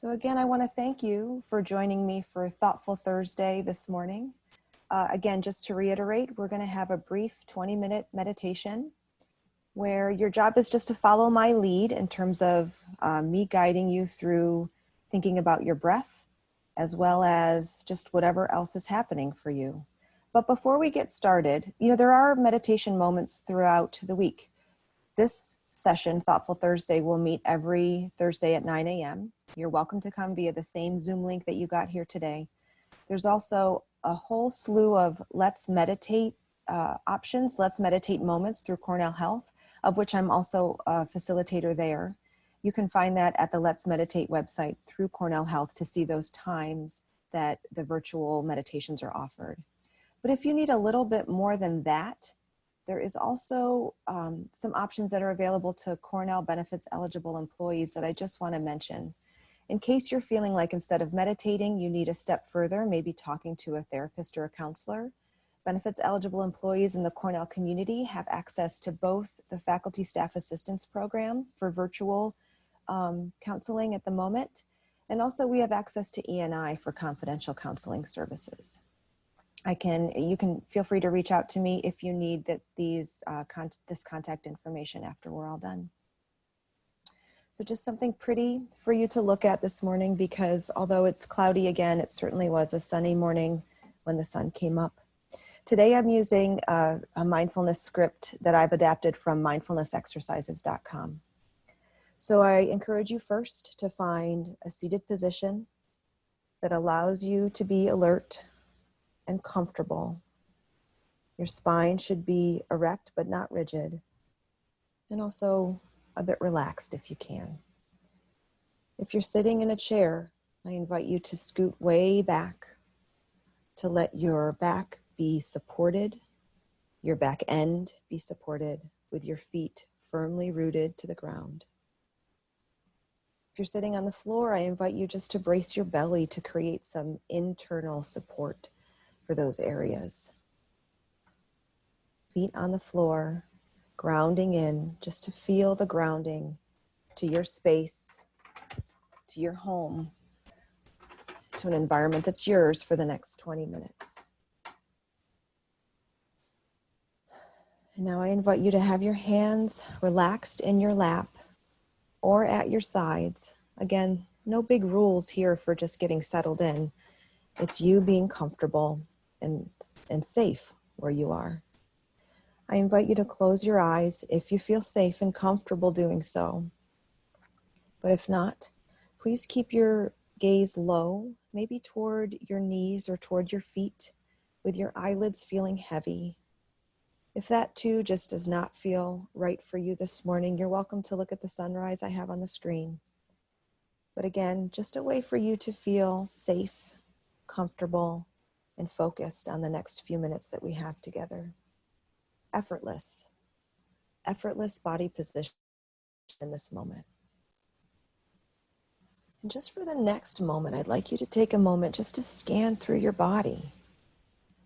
So again, I want to thank you for joining me for Thoughtful Thursday this morning. Again, just to reiterate, we're going to have a brief 20-minute meditation where your job is just to follow my lead in terms of me guiding you through thinking about your breath, as well as just whatever else is happening for you. But before we get started, there are meditation moments throughout the week. This session, Thoughtful Thursday, will meet every Thursday at 9 a.m. You're welcome to come via the same Zoom link that you got here today. There's also a whole slew of Let's Meditate options, Let's Meditate moments through Cornell Health, of which I'm also a facilitator there. You can find that at the Let's Meditate website through Cornell Health to see those times that the virtual meditations are offered. But if you need a little bit more than that, there is also some options that are available to Cornell benefits eligible employees that I just want to mention. In case you're feeling like instead of meditating, you need a step further, maybe talking to a therapist or a counselor, benefits eligible employees in the Cornell community have access to both the Faculty Staff Assistance Program for virtual counseling at the moment, and also we have access to E&I for confidential counseling services. You can feel free to reach out to me if you need this contact information after we're all done. So just something pretty for you to look at this morning, because although it's cloudy again, it certainly was a sunny morning when the sun came up. Today I'm using a mindfulness script that I've adapted from mindfulnessexercises.com. So I encourage you first to find a seated position that allows you to be alert and comfortable. Your spine should be erect but not rigid, and also a bit relaxed if you can. If you're sitting in a chair, I invite you to scoot way back to let your back be supported, your back end be supported with your feet firmly rooted to the ground. If you're sitting on the floor, I invite you just to brace your belly to create some internal support for those areas. Feet on the floor, grounding in, just to feel the grounding to your space, to your home, to an environment that's yours for the next 20 minutes. And now I invite you to have your hands relaxed in your lap or at your sides. Again, no big rules here for just getting settled in. It's you being comfortable and safe where you are. I invite you to close your eyes if you feel safe and comfortable doing so. But if not, please keep your gaze low, maybe toward your knees or toward your feet, with your eyelids feeling heavy. If that too just does not feel right for you this morning, you're welcome to look at the sunrise I have on the screen. But again, just a way for you to feel safe, comfortable, and focused on the next few minutes that we have together. Effortless body position in this moment. And just for the next moment, I'd like you to take a moment just to scan through your body.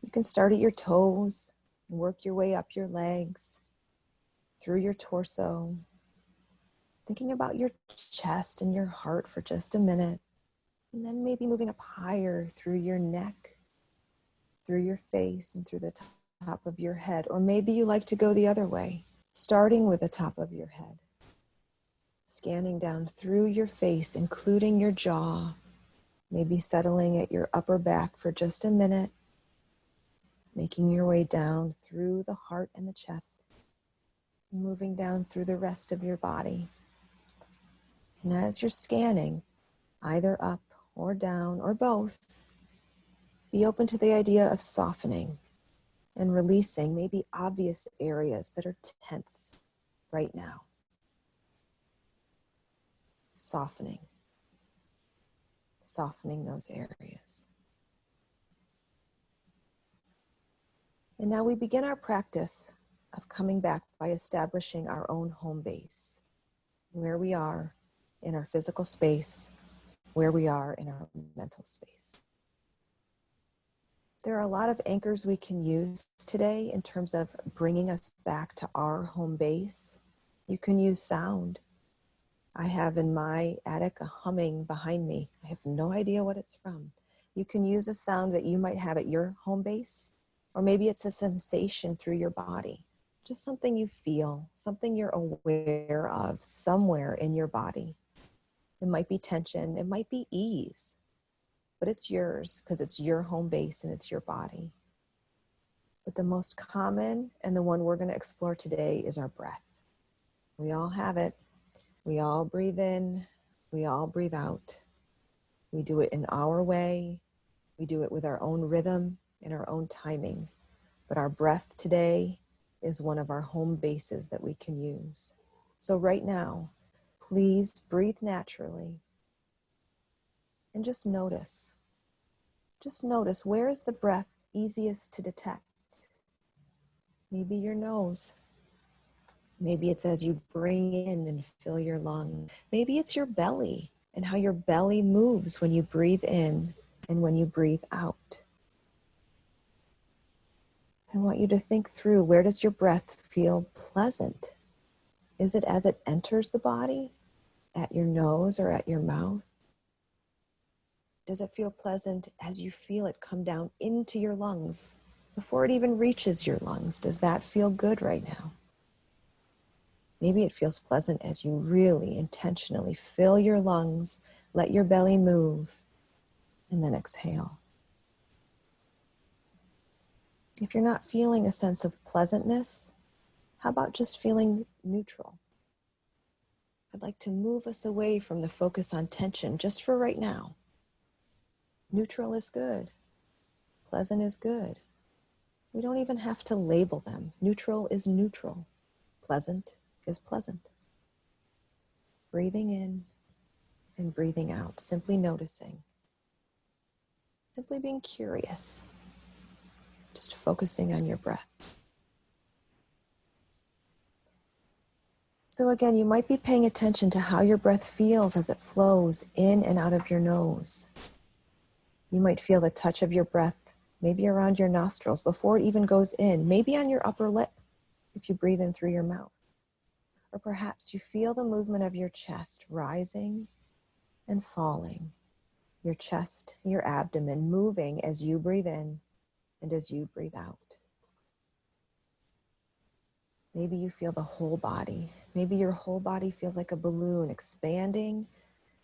You can start at your toes and work your way up your legs, through your torso, thinking about your chest and your heart for just a minute, and then maybe moving up higher through your neck, through your face, and through the top of your head. Or maybe you like to go the other way, starting with the top of your head, scanning down through your face, including your jaw, maybe settling at your upper back for just a minute, making your way down through the heart and the chest, moving down through the rest of your body. And as you're scanning, either up or down or both, be open to the idea of softening and releasing maybe obvious areas that are tense right now. Softening those areas. And now we begin our practice of coming back by establishing our own home base, where we are in our physical space, where we are in our mental space. There are a lot of anchors we can use today in terms of bringing us back to our home base. You can use sound. I have in my attic a humming behind me. I have no idea what it's from. You can use a sound that you might have at your home base, or maybe it's a sensation through your body. Just something you feel, something you're aware of somewhere in your body. It might be tension, it might be ease, but it's yours because it's your home base and it's your body. But the most common and the one we're going to explore today is our breath. We all have it. We all breathe in. We all breathe out. We do it in our way. We do it with our own rhythm and our own timing. But our breath today is one of our home bases that we can use. So right now, please breathe naturally and just notice. Just notice, where is the breath easiest to detect? Maybe your nose. Maybe it's as you bring in and fill your lung. Maybe it's your belly and how your belly moves when you breathe in and when you breathe out. I want you to think through, where does your breath feel pleasant? Is it as it enters the body, at your nose or at your mouth? Does it feel pleasant as you feel it come down into your lungs before it even reaches your lungs? Does that feel good right now? Maybe it feels pleasant as you really intentionally fill your lungs, let your belly move, and then exhale. If you're not feeling a sense of pleasantness, how about just feeling neutral? I'd like to move us away from the focus on tension just for right now. Neutral is good. Pleasant is good. We don't even have to label them. Neutral is neutral. Pleasant is pleasant. Breathing in and breathing out, simply noticing. Simply being curious. Just focusing on your breath. So again, you might be paying attention to how your breath feels as it flows in and out of your nose. You might feel the touch of your breath, maybe around your nostrils before it even goes in, maybe on your upper lip if you breathe in through your mouth. Or perhaps you feel the movement of your chest rising and falling, your chest, your abdomen moving as you breathe in and as you breathe out. Maybe you feel the whole body. Maybe your whole body feels like a balloon expanding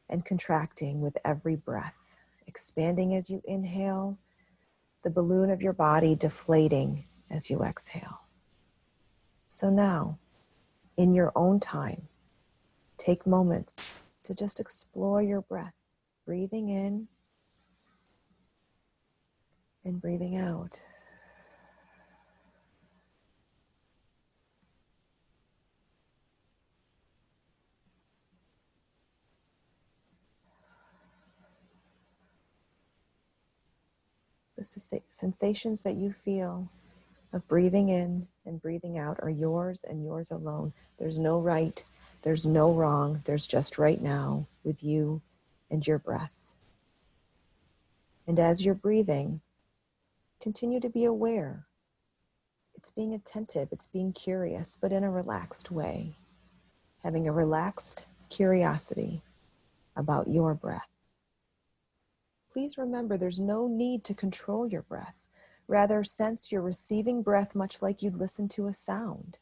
and contracting with every breath. Expanding as you inhale, the balloon of your body deflating as you exhale. So now, in your own time, take moments to just explore your breath, breathing in and breathing out. The sensations that you feel of breathing in and breathing out are yours and yours alone. There's no right, there's no wrong, there's just right now with you and your breath. And as you're breathing, continue to be aware. It's being attentive, it's being curious, but in a relaxed way. Having a relaxed curiosity about your breath. Please remember, there's no need to control your breath. Rather, sense you're receiving breath much like you'd listen to a sound.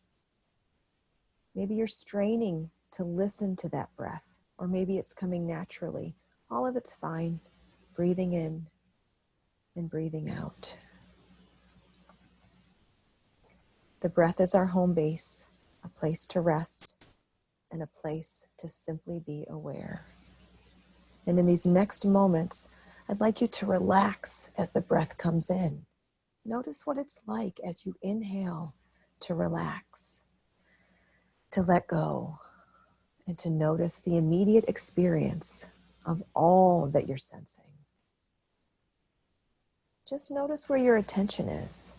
Maybe you're straining to listen to that breath, or maybe it's coming naturally. All of it's fine. Breathing in and breathing out. The breath is our home base, a place to rest, and a place to simply be aware. And in these next moments, I'd like you to relax as the breath comes in. Notice what it's like as you inhale to relax, to let go, and to notice the immediate experience of all that you're sensing. Just notice where your attention is.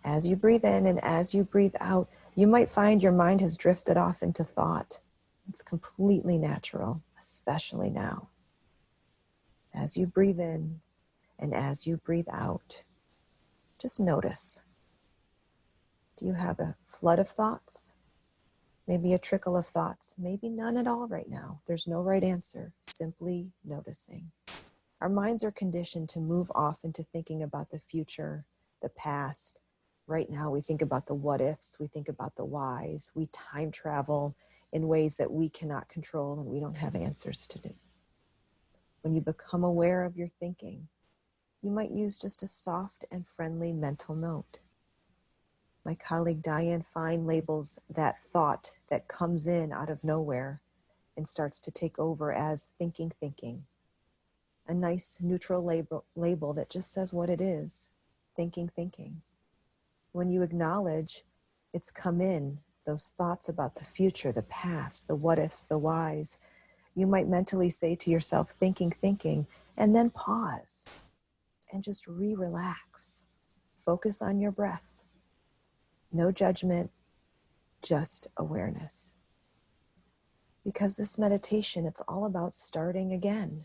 As you breathe in and as you breathe out, you might find your mind has drifted off into thought. It's completely natural, especially now. As you breathe in and as you breathe out, just notice. Do you have a flood of thoughts? Maybe a trickle of thoughts, maybe none at all right now. There's no right answer, simply noticing. Our minds are conditioned to move off into thinking about the future, the past. Right now we think about the what ifs, we think about the whys, we time travel in ways that we cannot control and we don't have answers to do. When you become aware of your thinking, you might use just a soft and friendly mental note. My colleague Diane Fine labels that thought that comes in out of nowhere and starts to take over as thinking. A nice neutral label that just says what it is, thinking. When you acknowledge it's come in, those thoughts about the future, the past, the what ifs, the whys, you might mentally say to yourself, thinking, and then pause and just relax. Focus on your breath. No judgment, just awareness. Because this meditation, it's all about starting again.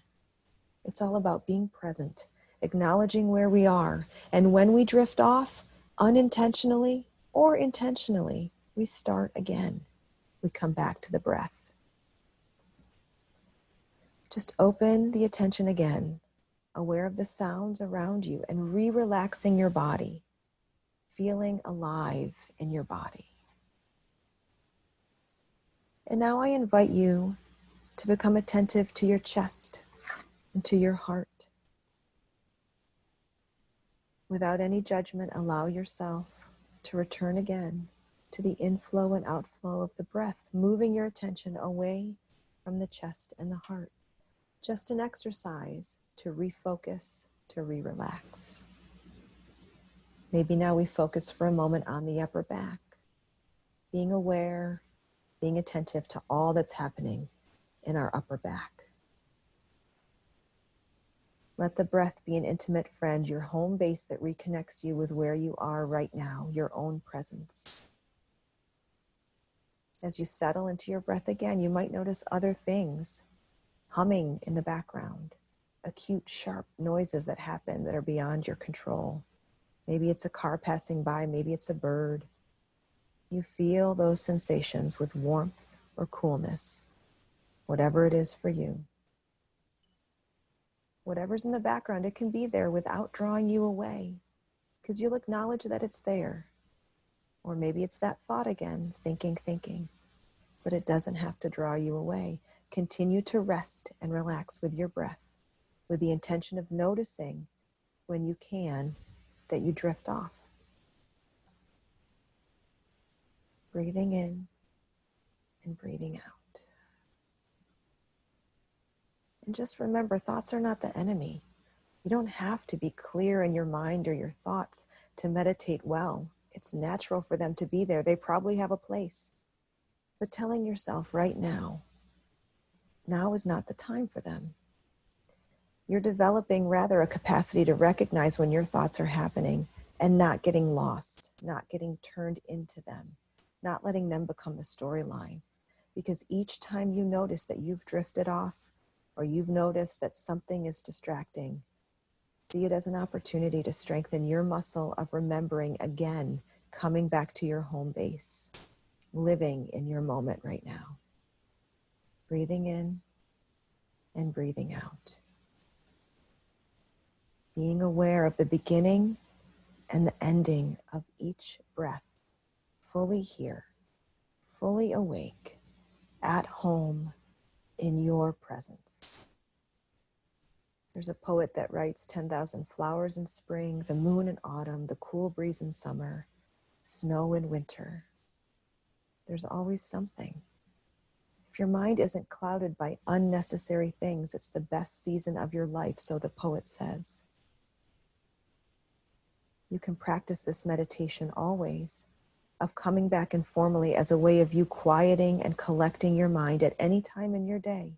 It's all about being present, acknowledging where we are. And when we drift off, unintentionally or intentionally, we start again. We come back to the breath. Just open the attention again, aware of the sounds around you and relaxing your body, feeling alive in your body. And now I invite you to become attentive to your chest and to your heart. Without any judgment, allow yourself to return again to the inflow and outflow of the breath, moving your attention away from the chest and the heart. Just an exercise to refocus, to relax. Maybe now we focus for a moment on the upper back, being aware, being attentive to all that's happening in our upper back. Let the breath be an intimate friend, your home base that reconnects you with where you are right now, your own presence. As you settle into your breath again, you might notice other things humming in the background, acute, sharp noises that happen that are beyond your control. Maybe it's a car passing by, maybe it's a bird. You feel those sensations with warmth or coolness, whatever it is for you. Whatever's in the background, it can be there without drawing you away, because you'll acknowledge that it's there. Or maybe it's that thought again, thinking, but it doesn't have to draw you away. Continue to rest and relax with your breath, with the intention of noticing when you can that you drift off. Breathing in and breathing out. And just remember, thoughts are not the enemy. You don't have to be clear in your mind or your thoughts to meditate well. It's natural for them to be there. They probably have a place. But telling yourself right now is not the time for them. You're developing rather a capacity to recognize when your thoughts are happening and not getting lost, not getting turned into them, not letting them become the storyline. Because each time you notice that you've drifted off or you've noticed that something is distracting, see it as an opportunity to strengthen your muscle of remembering again, coming back to your home base, living in your moment right now. Breathing in and breathing out. Being aware of the beginning and the ending of each breath, fully here, fully awake, at home, in your presence. There's a poet that writes 10,000 flowers in spring, the moon in autumn, the cool breeze in summer, snow in winter. There's always something. If your mind isn't clouded by unnecessary things, it's the best season of your life, so the poet says. You can practice this meditation always, of coming back informally as a way of you quieting and collecting your mind at any time in your day.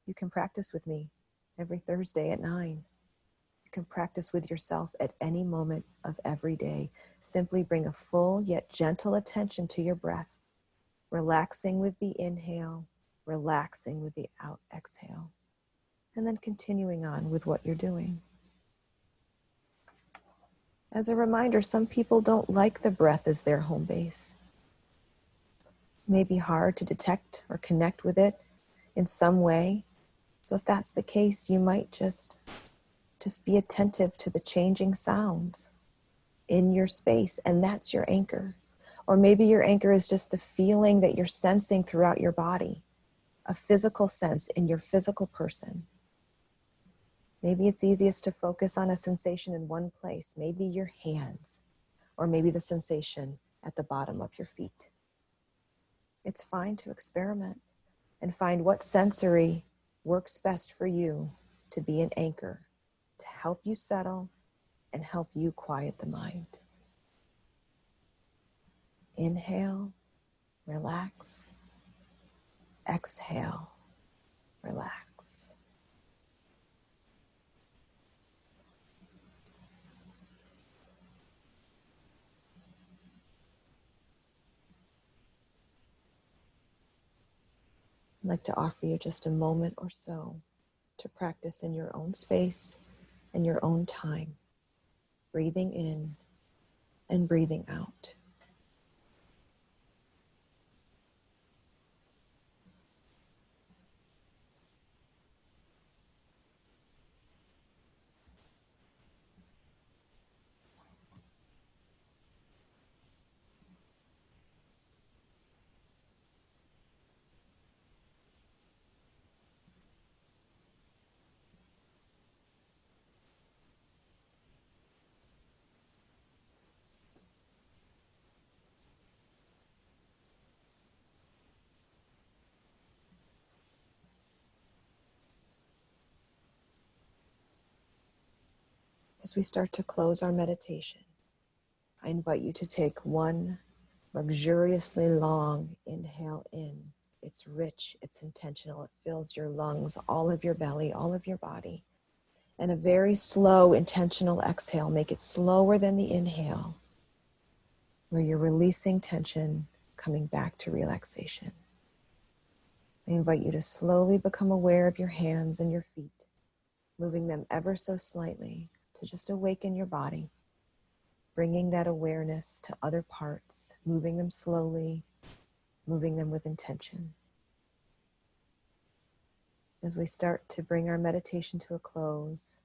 You can practice with me every Thursday at 9. You can practice with yourself at any moment of every day. Simply bring a full yet gentle attention to your breath, relaxing with the inhale, relaxing with the out exhale, and then continuing on with what you're doing. As a reminder, some people don't like the breath as their home base. may be hard to detect or connect with it in some way. So if that's the case, you might just be attentive to the changing sounds in your space, and that's your anchor. Or maybe your anchor is just the feeling that you're sensing throughout your body, a physical sense in your physical person. Maybe it's easiest to focus on a sensation in one place, maybe your hands, or maybe the sensation at the bottom of your feet. It's fine to experiment and find what sensory works best for you to be an anchor, to help you settle and help you quiet the mind. Inhale, relax. Exhale, relax. I'd like to offer you just a moment or so to practice in your own space and your own time, breathing in and breathing out. As we start to close our meditation, I invite you to take one luxuriously long inhale in. It's rich, it's intentional, it fills your lungs, all of your belly, all of your body. And a very slow, intentional exhale. Make it slower than the inhale, where you're releasing tension, coming back to relaxation. I invite you to slowly become aware of your hands and your feet, moving them ever so slightly to just awaken your body, bringing that awareness to other parts, moving them slowly, moving them with intention. As we start to bring our meditation to a close,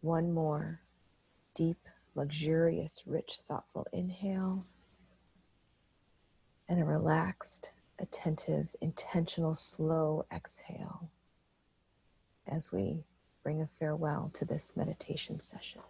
one more deep, luxurious, rich, thoughtful inhale, and a relaxed, attentive, intentional, slow exhale as we bring a farewell to this meditation session.